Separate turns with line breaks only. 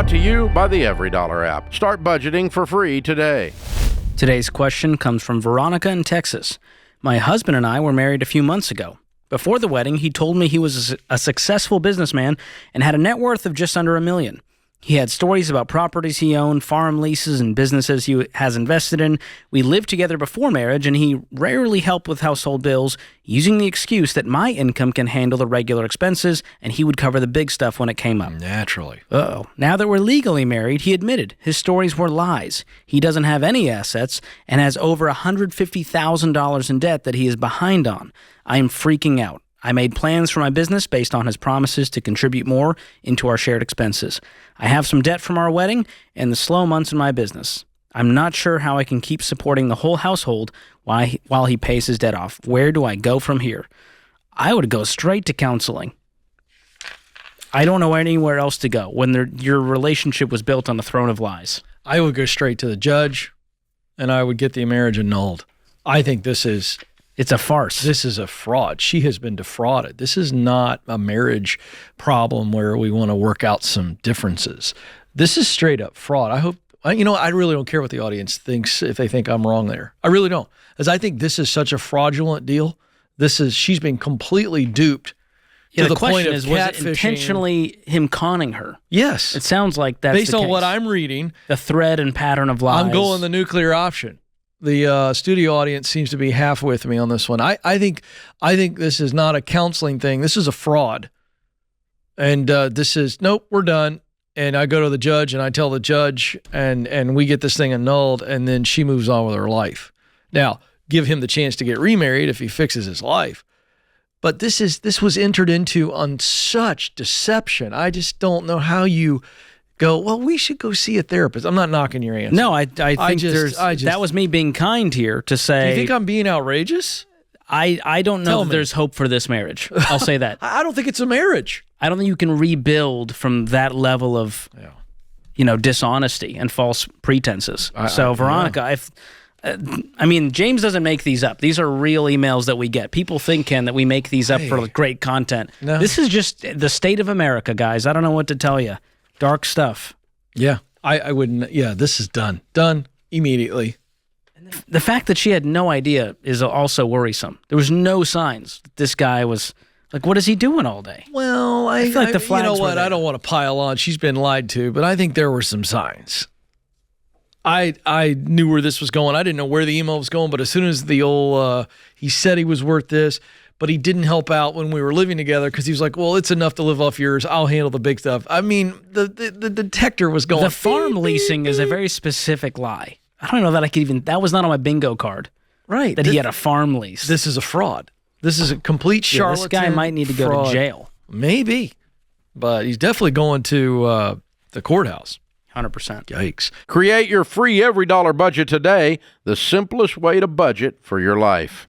Brought to you by the EveryDollar app. Start budgeting for free today.
Today's question comes from Veronica in Texas. My husband and I were married a few months ago. Before the wedding, he told me he was a successful businessman and had a net worth of just under $1 million. He had stories about properties he owned, farm leases, and businesses he has invested in. We lived together before marriage, and he rarely helped with household bills, using the excuse that my income can handle the regular expenses, and he would cover the big stuff when it came up.
Naturally.
Uh-oh. Now that we're legally married, he admitted his stories were lies. He doesn't have any assets and has over $150,000 in debt that he is behind on. I am freaking out. I made plans for my business based on his promises to contribute more into our shared expenses. I have some debt from our wedding and the slow months in my business. I'm not sure how I can keep supporting the whole household while he pays his debt off. Where do I go from here? I would go straight to counseling. I don't know anywhere else to go when your relationship was built on the throne of lies.
I would go straight to the judge, and I would get the marriage annulled. I think it's a farce. This is a fraud. She has been defrauded. This is not a marriage problem where we want to work out some differences. This is straight up fraud. I really don't care what the audience thinks if they think I'm wrong there. I really don't. Because I think this is such a fraudulent deal. She's been completely duped to the point of
was
catfishing.
it intentionally him conning her?
Yes.
It sounds like that's
based
the
on
case.
what I'm reading.
The thread and pattern of lies.
I'm going the nuclear option. The studio audience seems to be half with me on this one. I think this is not a counseling thing. This is a fraud. And this is, nope, we're done. And I go to the judge and I tell the judge and we get this thing annulled, and then she moves on with her life. Now, give him the chance to get remarried if he fixes his life. But this was entered into on such deception. I just don't know how you go, well, we should go see a therapist. I'm not knocking your answer.
No, I think that was me being kind here to say.
Do you think I'm being outrageous?
I don't know if there's hope for this marriage. I'll say that.
I don't think it's a marriage.
I don't think you can rebuild from that level of, dishonesty and false pretenses. Veronica, James doesn't make these up. These are real emails that we get. People think, Ken, that we make these up for great content. No. This is just the state of America, guys. I don't know what to tell you. Dark stuff.
Yeah, I wouldn't. Yeah, this is done. Done immediately.
The fact that she had no idea is also worrisome. There was no signs that this guy was, like, what is he doing all day?
Well, I
feel like the flags
you know what?
were there.
I don't want to pile on. She's been lied to, but I think there were some signs. I knew where this was going. I didn't know where the email was going, but as soon as the old, he said he was worth this, but he didn't help out when we were living together because he was like, well, it's enough to live off yours. I'll handle the big stuff. I mean, the detector was going.
The farm leasing is a very specific lie. I don't know that I could even, that was not on my bingo card.
Right.
That he had a farm lease.
This is a fraud. This is a complete charlatan.
This guy might need to go to jail.
Maybe. But he's definitely going to the courthouse.
100%.
Yikes.
Create your free EveryDollar budget today, the simplest way to budget for your life.